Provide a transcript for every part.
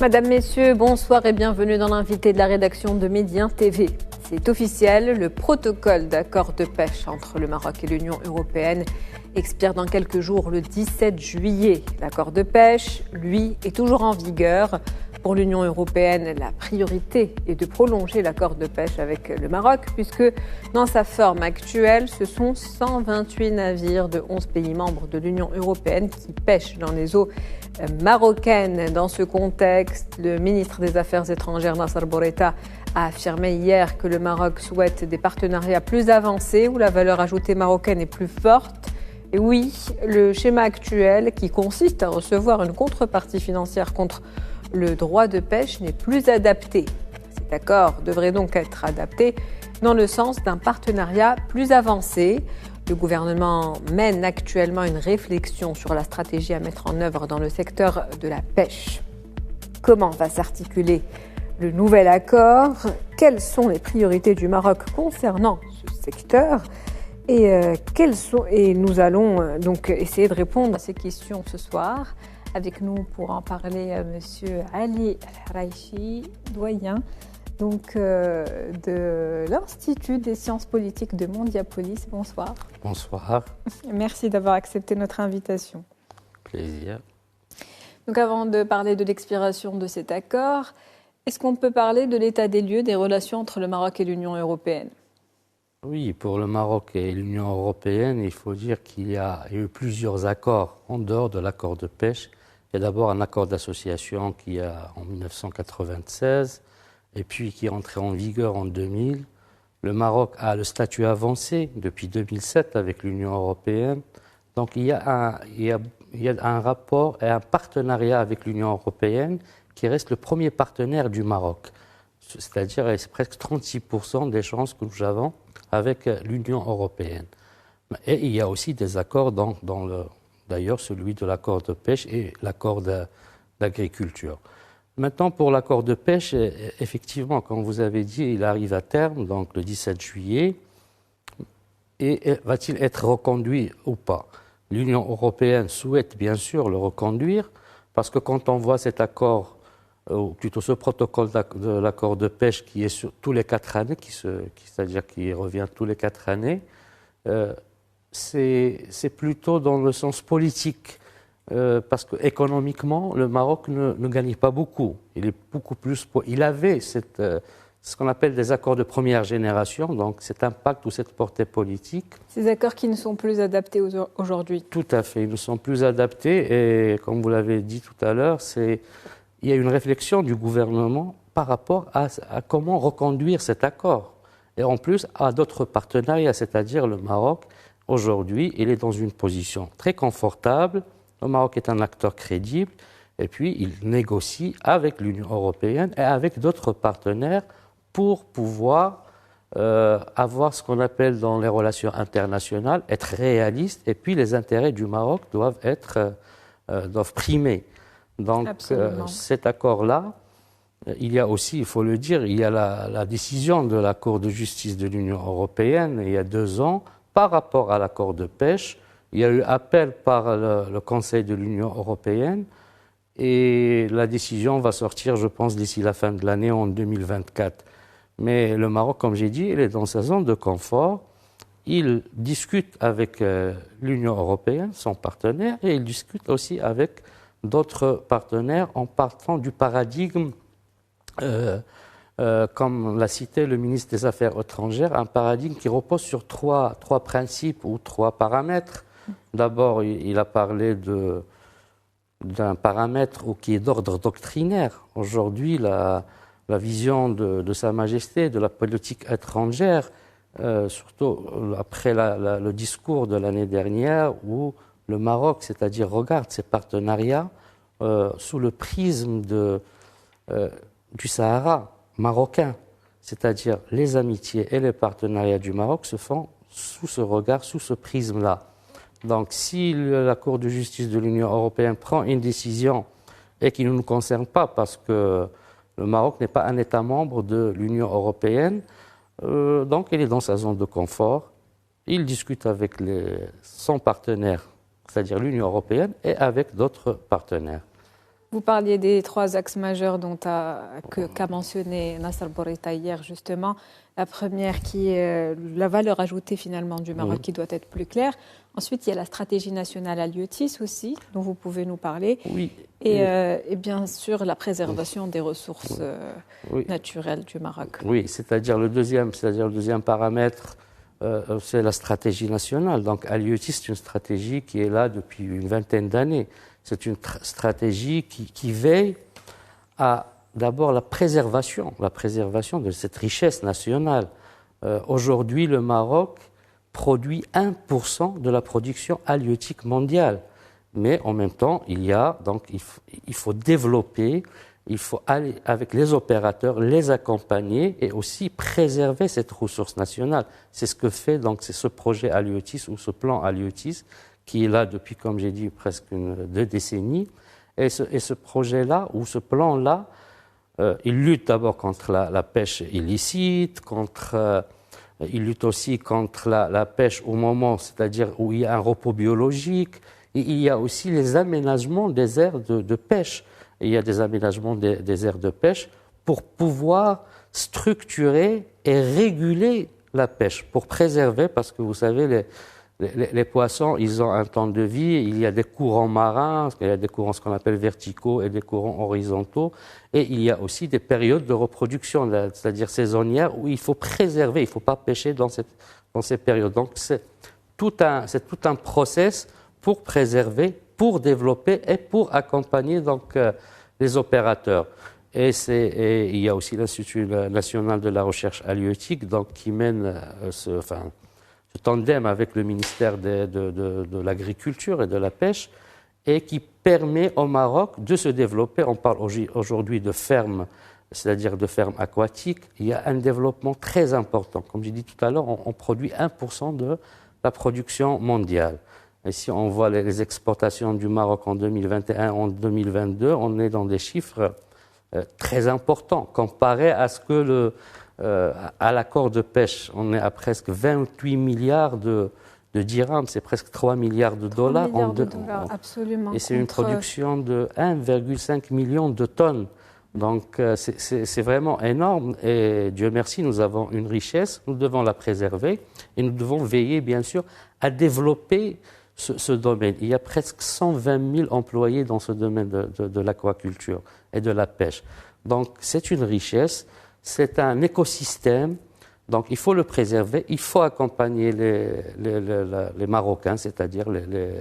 Madame, Messieurs, bonsoir et bienvenue dans l'invité de la rédaction de Médien TV. C'est officiel, le protocole d'accord de pêche entre le Maroc et l'Union européenne expire dans quelques jours le 17 juillet. L'accord de pêche, lui, est toujours en vigueur. Pour l'Union européenne, la priorité est de prolonger l'accord de pêche avec le Maroc, puisque dans sa forme actuelle, ce sont 128 navires de 11 pays membres de l'Union européenne qui pêchent dans les eaux marocaines. Dans ce contexte, le ministre des Affaires étrangères, Nasser Bourita, a affirmé hier que le Maroc souhaite des partenariats plus avancés où la valeur ajoutée marocaine est plus forte. Et oui, le schéma actuel, qui consiste à recevoir une contrepartie financière contre le droit de pêche, n'est plus adapté. Cet accord devrait donc être adapté dans le sens d'un partenariat plus avancé. Le gouvernement mène actuellement une réflexion sur la stratégie à mettre en œuvre dans le secteur de la pêche. Comment va s'articuler le nouvel accord? Quelles sont les priorités du Maroc concernant ce secteur? Et nous allons donc essayer de répondre à ces questions ce soir. Avec nous pour en parler, Monsieur Ali El-Haraichi, doyen de l'Institut des sciences politiques de Mondiapolis. Bonsoir. Bonsoir. Merci d'avoir accepté notre invitation. Plaisir. Donc avant de parler de l'expiration de cet accord, est-ce qu'on peut parler de l'état des lieux des relations entre le Maroc et l'Union européenne? Oui, pour le Maroc et l'Union européenne, il faut dire qu'il y a eu plusieurs accords en dehors de l'accord de pêche. Il y a d'abord un accord d'association qui a en 1996 et puis qui est entré en vigueur en 2000. Le Maroc a le statut avancé depuis 2007 avec l'Union européenne. Donc il y a un rapport et un partenariat avec l'Union européenne qui reste le premier partenaire du Maroc. C'est-à-dire c'est presque 36% des chances que nous avons avec l'Union européenne. Et il y a aussi des accords d'ailleurs celui de l'accord de pêche et l'accord d'agriculture. Maintenant, pour l'accord de pêche, effectivement, comme vous avez dit, il arrive à terme, donc le 17 juillet. Et va-t-il être reconduit ou pas? L'Union européenne souhaite bien sûr le reconduire, parce que quand on voit cet accord, ou plutôt ce protocole de l'accord de pêche qui est sur tous les 4 années, c'est-à-dire qui revient tous les 4 années, c'est plutôt dans le sens politique, parce qu'économiquement, le Maroc ne gagne pas beaucoup. Il est beaucoup plus. Il avait ce qu'on appelle des accords de première génération, donc cet impact ou cette portée politique. Ces accords qui ne sont plus adaptés aujourd'hui. Tout à fait, ils ne sont plus adaptés et, comme vous l'avez dit tout à l'heure, il y a une réflexion du gouvernement par rapport à comment reconduire cet accord. Et en plus, à d'autres partenariats, c'est-à-dire le Maroc. Aujourd'hui, il est dans une position très confortable. Le Maroc est un acteur crédible et puis il négocie avec l'Union européenne et avec d'autres partenaires pour pouvoir avoir ce qu'on appelle dans les relations internationales, être réaliste, et puis les intérêts du Maroc doivent primer. Donc cet accord-là, il y a aussi, il faut le dire, il y a la décision de la Cour de justice de l'Union européenne il y a 2 ans par rapport à l'accord de pêche. Il y a eu appel par le Conseil de l'Union européenne et la décision va sortir, je pense, d'ici la fin de l'année en 2024. Mais le Maroc, comme j'ai dit, il est dans sa zone de confort. Il discute avec l'Union européenne, son partenaire, et il discute aussi avec d'autres partenaires en partant du paradigme, comme l'a cité le ministre des Affaires étrangères, un paradigme qui repose sur trois principes ou 3 paramètres. D'abord, il a parlé d'un paramètre qui est d'ordre doctrinaire. Aujourd'hui, la vision de Sa Majesté, de la politique étrangère, surtout après le discours de l'année dernière où le Maroc, c'est-à-dire regarde ses partenariats sous le prisme du Sahara marocain, c'est-à-dire les amitiés et les partenariats du Maroc se font sous ce regard, sous ce prisme-là. Donc si la Cour de justice de l'Union européenne prend une décision et qui ne nous concerne pas parce que le Maroc n'est pas un État membre de l'Union européenne, donc il est dans sa zone de confort, il discute avec son partenaire, c'est-à-dire l'Union européenne, et avec d'autres partenaires. Vous parliez des 3 axes majeurs qu'a mentionné Nasser Bourita hier, justement. La première qui est la valeur ajoutée finalement du Maroc qui doit être plus claire. Ensuite, il y a la stratégie nationale Haliotis aussi, dont vous pouvez nous parler. Oui. Et bien sûr, la préservation des ressources naturelles du Maroc. Oui, c'est-à-dire le deuxième paramètre, c'est la stratégie nationale. Donc, Haliotis, c'est une stratégie qui est là depuis une vingtaine d'années. C'est une stratégie qui veille à d'abord la préservation de cette richesse nationale. Aujourd'hui, le Maroc produit 1% de la production halieutique mondiale. Mais en même temps, il faut développer, il faut aller avec les opérateurs, les accompagner et aussi préserver cette ressource nationale. C'est ce que fait, donc, c'est ce projet Haliotis ou ce plan Haliotis qui est là depuis, comme j'ai dit, presque 2 décennies. Et ce projet-là ou ce plan-là, il lutte d'abord contre la pêche illicite, il lutte aussi contre la pêche au moment, c'est-à-dire où il y a un repos biologique. Et il y a aussi les aménagements des aires de pêche. Il y a des aménagements des aires de pêche pour pouvoir structurer et réguler la pêche, pour préserver, parce que vous savez, les poissons, ils ont un temps de vie, il y a des courants marins, il y a des courants ce qu'on appelle verticaux et des courants horizontaux, et il y a aussi des périodes de reproduction, c'est-à-dire saisonnières, où il faut préserver, il ne faut pas pêcher dans ces périodes. Donc c'est tout un process pour préserver, pour développer et pour accompagner donc les opérateurs. Et il y a aussi l'Institut national de la recherche halieutique, donc qui mène ce tandem avec le ministère de l'Agriculture et de la Pêche, et qui permet au Maroc de se développer. On parle aujourd'hui de fermes, c'est-à-dire de fermes aquatiques. Il y a un développement très important. Comme j'ai dit tout à l'heure, on produit 1% de la production mondiale. Et si on voit les exportations du Maroc en 2021, en 2022, on est dans des chiffres très importants comparé à ce que à l'accord de pêche. On est à presque 28 milliards de dirhams, c'est presque 3 milliards de dollars. 3 milliards de dollars, absolument. Et c'est une production de 1,5 million de tonnes. Donc c'est vraiment énorme et Dieu merci, nous avons une richesse, nous devons la préserver et nous devons veiller bien sûr à développer ce domaine. Il y a presque 120 000 employés dans ce domaine de l'aquaculture et de la pêche. Donc c'est une richesse, c'est un écosystème, donc il faut le préserver, il faut accompagner les Marocains, c'est-à-dire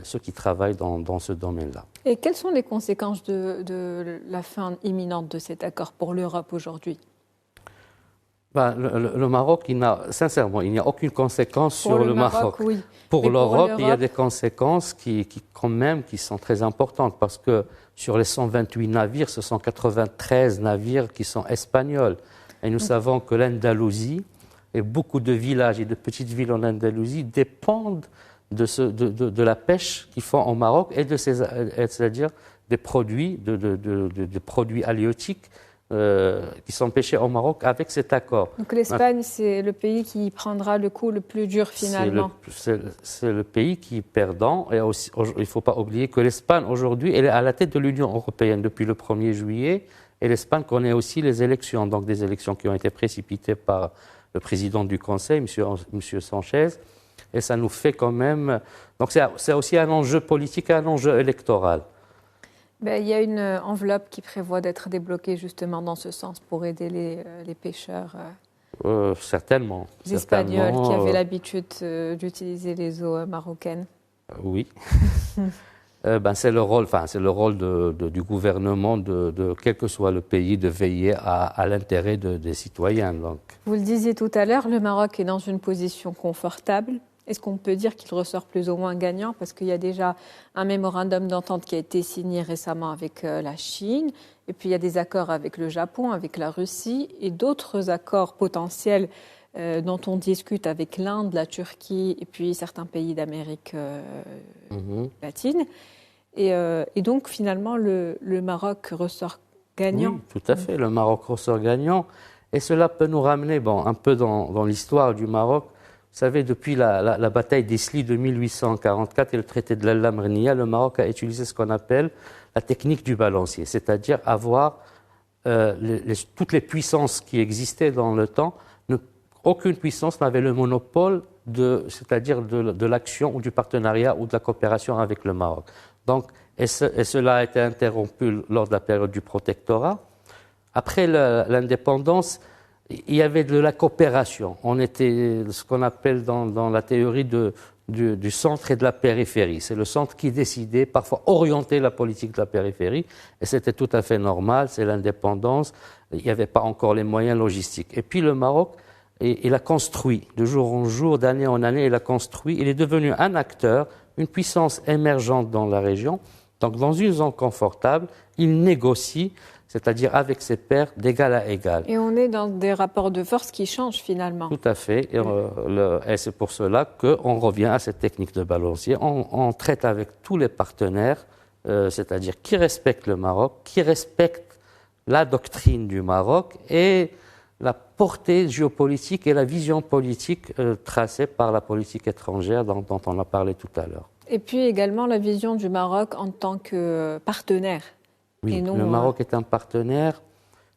ceux qui travaillent dans ce domaine-là. Et quelles sont les conséquences de la fin imminente de cet accord pour l'Europe aujourd'hui ? Le Maroc, sincèrement, il n'y a aucune conséquence sur le Maroc. Oui. Pour l'Europe, il y a des conséquences qui sont très importantes, parce que sur les 128 navires, ce sont 93 navires qui sont espagnols. Et nous savons que l'Andalousie et beaucoup de villages et de petites villes en Andalousie dépendent de la pêche qu'ils font au Maroc et c'est-à-dire des produits, des produits halieutiques qui sont pêchés au Maroc avec cet accord. Donc l'Espagne, c'est le pays qui prendra le coup le plus dur finalement. C'est le pays qui est perdant. Et aussi, il ne faut pas oublier que l'Espagne, aujourd'hui, elle est à la tête de l'Union européenne depuis le 1er juillet. Et l'Espagne connaît aussi les élections, donc des élections qui ont été précipitées par le président du Conseil, M. Sanchez. Et ça nous fait quand même... Donc c'est aussi un enjeu politique, un enjeu électoral. Il y a une enveloppe qui prévoit d'être débloquée justement dans ce sens pour aider les pêcheurs certainement. Espagnols qui avaient l'habitude d'utiliser les eaux marocaines. Oui. C'est le rôle du gouvernement, quel que soit le pays, de veiller à l'intérêt des citoyens. Donc. Vous le disiez tout à l'heure, le Maroc est dans une position confortable. Est-ce qu'on peut dire qu'il ressort plus ou moins gagnant ? Parce qu'il y a déjà un mémorandum d'entente qui a été signé récemment avec la Chine, et puis il y a des accords avec le Japon, avec la Russie, et d'autres accords potentiels dont on discute avec l'Inde, la Turquie, et puis certains pays d'Amérique latine. Et donc finalement, le Maroc ressort gagnant. Oui, tout à fait, le Maroc ressort gagnant. Et cela peut nous ramener un peu dans l'histoire du Maroc. savez, depuis la bataille d'Isli de 1844 et le traité de l'Al-Lamrnia, le Maroc a utilisé ce qu'on appelle la technique du balancier, c'est-à-dire avoir toutes les puissances qui existaient dans le temps, aucune puissance n'avait le monopole c'est-à-dire de l'action ou du partenariat ou de la coopération avec le Maroc. Donc, et cela a été interrompu lors de la période du protectorat. Après l'indépendance, il y avait de la coopération. On était ce qu'on appelle dans la théorie du centre et de la périphérie. C'est le centre qui décidait, parfois orienter la politique de la périphérie, et c'était tout à fait normal, c'est l'indépendance, il n'y avait pas encore les moyens logistiques. Et puis le Maroc, il a construit, de jour en jour, d'année en année, il a construit, il est devenu un acteur, une puissance émergente dans la région. Donc dans une zone confortable, il négocie, c'est-à-dire avec ses pairs d'égal à égal. Et on est dans des rapports de force qui changent finalement. Tout à fait. Et c'est pour cela qu'on revient à cette technique de balancier. On traite avec tous les partenaires, c'est-à-dire qui respectent le Maroc, qui respectent la doctrine du Maroc et la portée géopolitique et la vision politique tracée par la politique étrangère dont on a parlé tout à l'heure. Et puis également la vision du Maroc en tant que partenaire. Oui, et non, le Maroc est un partenaire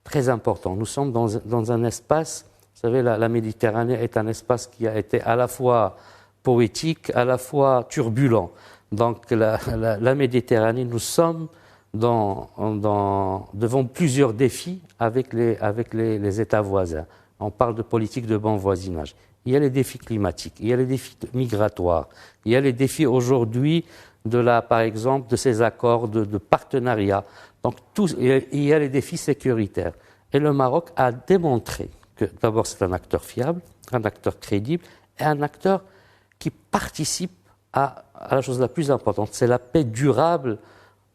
très important. Nous sommes dans un espace, vous savez, la Méditerranée est un espace qui a été à la fois poétique, à la fois turbulent. Donc la Méditerranée, nous sommes devant plusieurs défis avec les États voisins. On parle de politique de bon voisinage. Il y a les défis climatiques, il y a les défis migratoires, il y a les défis aujourd'hui par exemple, de ces accords de partenariat. Donc, il y a les défis sécuritaires. Et le Maroc a démontré que, d'abord, c'est un acteur fiable, un acteur crédible, et un acteur qui participe à la chose la plus importante, c'est la paix durable,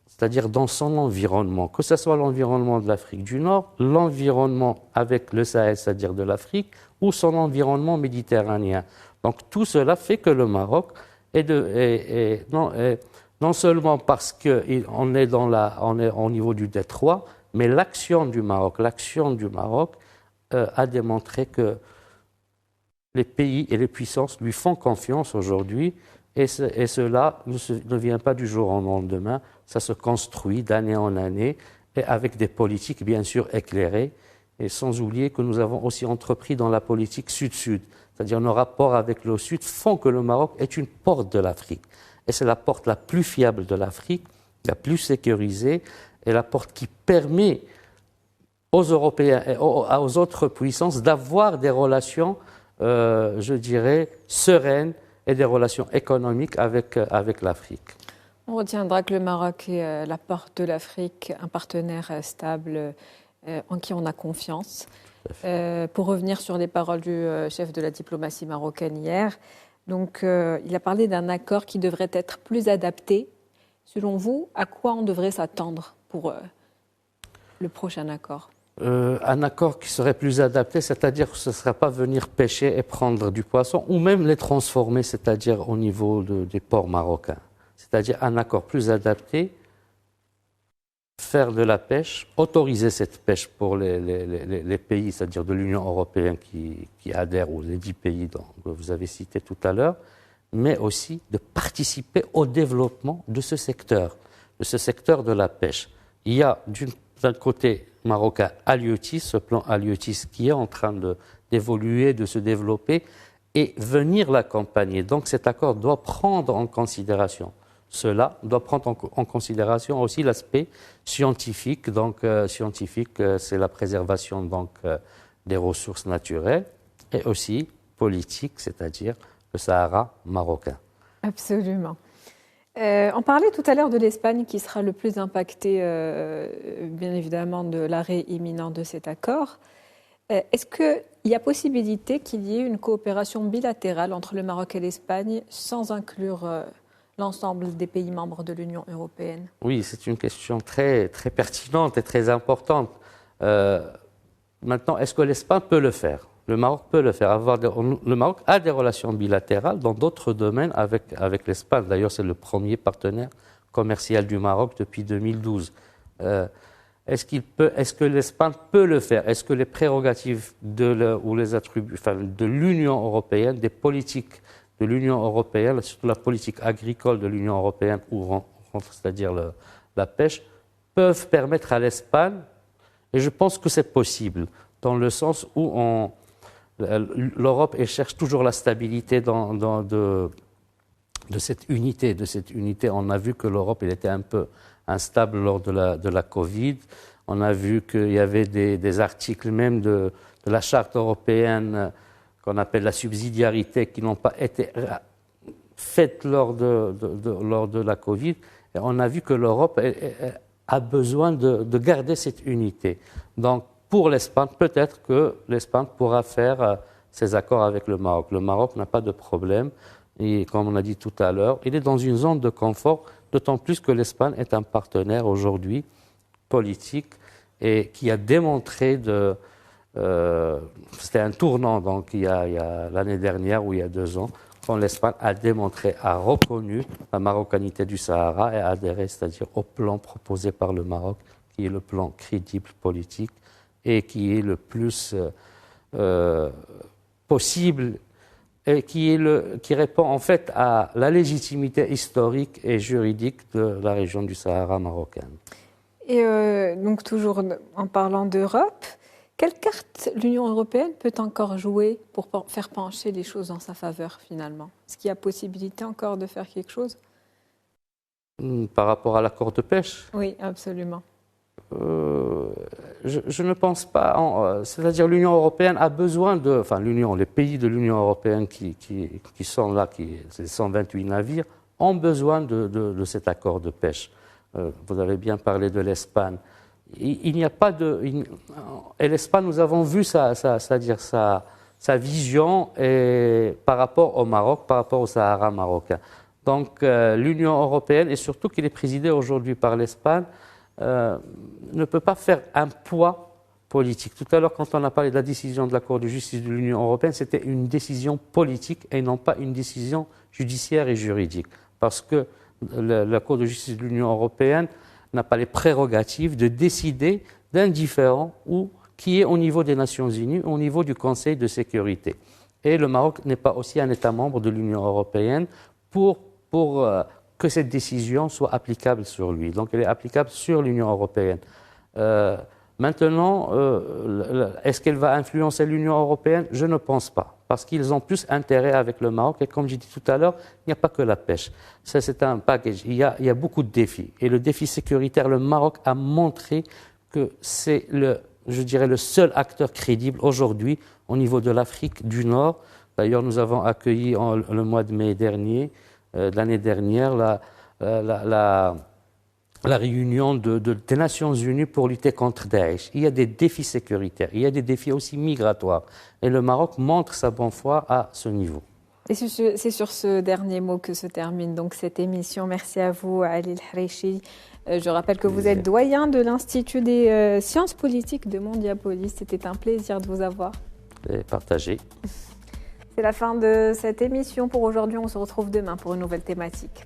c'est-à-dire dans son environnement, que ce soit l'environnement de l'Afrique du Nord, l'environnement avec le Sahel, c'est-à-dire de l'Afrique, ou son environnement méditerranéen. Donc, tout cela fait que le Maroc non seulement parce qu'on est au niveau du détroit, mais l'action du Maroc a démontré que les pays et les puissances lui font confiance aujourd'hui, et cela ne vient pas du jour au lendemain, ça se construit d'année en année, et avec des politiques bien sûr éclairées, et sans oublier que nous avons aussi entrepris dans la politique sud-sud. C'est-à-dire nos rapports avec le Sud font que le Maroc est une porte de l'Afrique. Et c'est la porte la plus fiable de l'Afrique, la plus sécurisée, et la porte qui permet aux Européens et aux autres puissances d'avoir des relations, je dirais, sereines et des relations économiques avec l'Afrique. On retiendra que le Maroc est la porte de l'Afrique, un partenaire stable en qui on a confiance. Pour revenir sur les paroles du chef de la diplomatie marocaine hier, donc, il a parlé d'un accord qui devrait être plus adapté. Selon vous, à quoi on devrait s'attendre pour le prochain accord ? Un accord qui serait plus adapté, c'est-à-dire que ce ne sera pas venir pêcher et prendre du poisson, ou même les transformer, c'est-à-dire au niveau des ports marocains. C'est-à-dire un accord plus adapté, faire de la pêche, autoriser cette pêche pour les pays, c'est-à-dire de l'Union européenne qui adhèrent, ou les 10 pays que vous avez cités tout à l'heure, mais aussi de participer au développement de ce secteur de la pêche. Il y a d'un côté marocain Halieutis, ce plan Halieutis qui est en train d'évoluer, de se développer, et venir l'accompagner. Donc cet accord doit prendre en considération cela, doit prendre en considération aussi l'aspect scientifique. Donc, c'est la préservation des ressources naturelles, et aussi politique, c'est-à-dire le Sahara marocain. Absolument. On parlait tout à l'heure de l'Espagne qui sera le plus impactée, bien évidemment, de l'arrêt imminent de cet accord. Est-ce qu'il y a possibilité qu'il y ait une coopération bilatérale entre le Maroc et l'Espagne sans inclure l'ensemble des pays membres de l'Union européenne ? Oui, c'est une question très, très pertinente et très importante. Maintenant, est-ce que l'Espagne peut le faire ? Le Maroc peut le faire. Le Maroc a des relations bilatérales dans d'autres domaines avec l'Espagne. D'ailleurs, c'est le premier partenaire commercial du Maroc depuis 2012. est-ce que l'Espagne peut le faire? Est-ce que les prérogatives ou les attributs, enfin, de l'Union européenne, des politiques de l'Union européenne, surtout la politique agricole de l'Union européenne, c'est-à-dire la pêche, peuvent permettre à l'Espagne, et je pense que c'est possible, dans le sens où l'Europe cherche toujours la stabilité de cette unité. On a vu que l'Europe était un peu instable lors de la Covid. On a vu qu'il y avait des articles même de la Charte européenne qu'on appelle la subsidiarité qui n'ont pas été faits lors de la Covid. Et on a vu que l'Europe a besoin de garder cette unité. Donc, pour l'Espagne, peut-être que l'Espagne pourra faire ses accords avec le Maroc. Le Maroc n'a pas de problème. Et comme on a dit tout à l'heure, il est dans une zone de confort, d'autant plus que l'Espagne est un partenaire aujourd'hui politique et qui a démontré c'était un tournant donc il y a l'année dernière ou il y a 2 ans, quand l'Espagne a reconnu la marocanité du Sahara et a adhéré, c'est-à-dire au plan proposé par le Maroc, qui est le plan crédible politique et qui est le plus possible et qui répond en fait à la légitimité historique et juridique de la région du Sahara marocaine. Et donc toujours en parlant d'Europe, quelle carte l'Union européenne peut encore jouer pour faire pencher les choses en sa faveur finalement? Est-ce qu'il y a possibilité encore de faire quelque chose? Par rapport à l'accord de pêche? Oui, absolument. Je ne pense pas. C'est-à-dire l'Union européenne a besoin les pays de l'Union européenne qui sont là, ces 128 navires, ont besoin de cet accord de pêche. Vous avez bien parlé de l'Espagne. Il n'y a pas et l'Espagne, nous avons vu sa vision par rapport au Maroc, par rapport au Sahara marocain. Donc l'Union européenne, et surtout qu'il est présidé aujourd'hui par l'Espagne, ne peut pas faire un poids politique. Tout à l'heure, quand on a parlé de la décision de la Cour de justice de l'Union européenne, c'était une décision politique et non pas une décision judiciaire et juridique. Parce que la Cour de justice de l'Union européenne n'a pas les prérogatives de décider d'un différend qui est au niveau des Nations Unies, au niveau du Conseil de sécurité. Et le Maroc n'est pas aussi un État membre de l'Union européenne pour que cette décision soit applicable sur lui. Donc elle est applicable sur l'Union européenne. Maintenant, est-ce qu'elle va influencer l'Union européenne? Je ne pense pas, parce qu'ils ont plus intérêt avec le Maroc. Et comme j'ai dit tout à l'heure, il n'y a pas que la pêche. Ça, c'est un package. Il y a beaucoup de défis. Et le défi sécuritaire, le Maroc a montré que c'est le seul acteur crédible aujourd'hui au niveau de l'Afrique du Nord. D'ailleurs, nous avons accueilli le mois de mai dernier, l'année dernière, la réunion des Nations Unies pour lutter contre Daesh. Il y a des défis sécuritaires, il y a des défis aussi migratoires. Et le Maroc montre sa bonne foi à ce niveau. Et c'est sur ce dernier mot que se termine donc cette émission. Merci à vous, Ali El-Hareichi. Je rappelle que vous êtes doyen de l'Institut des sciences politiques de Mondiapolis. C'était un plaisir de vous avoir. Et partagé. C'est la fin de cette émission pour aujourd'hui. On se retrouve demain pour une nouvelle thématique.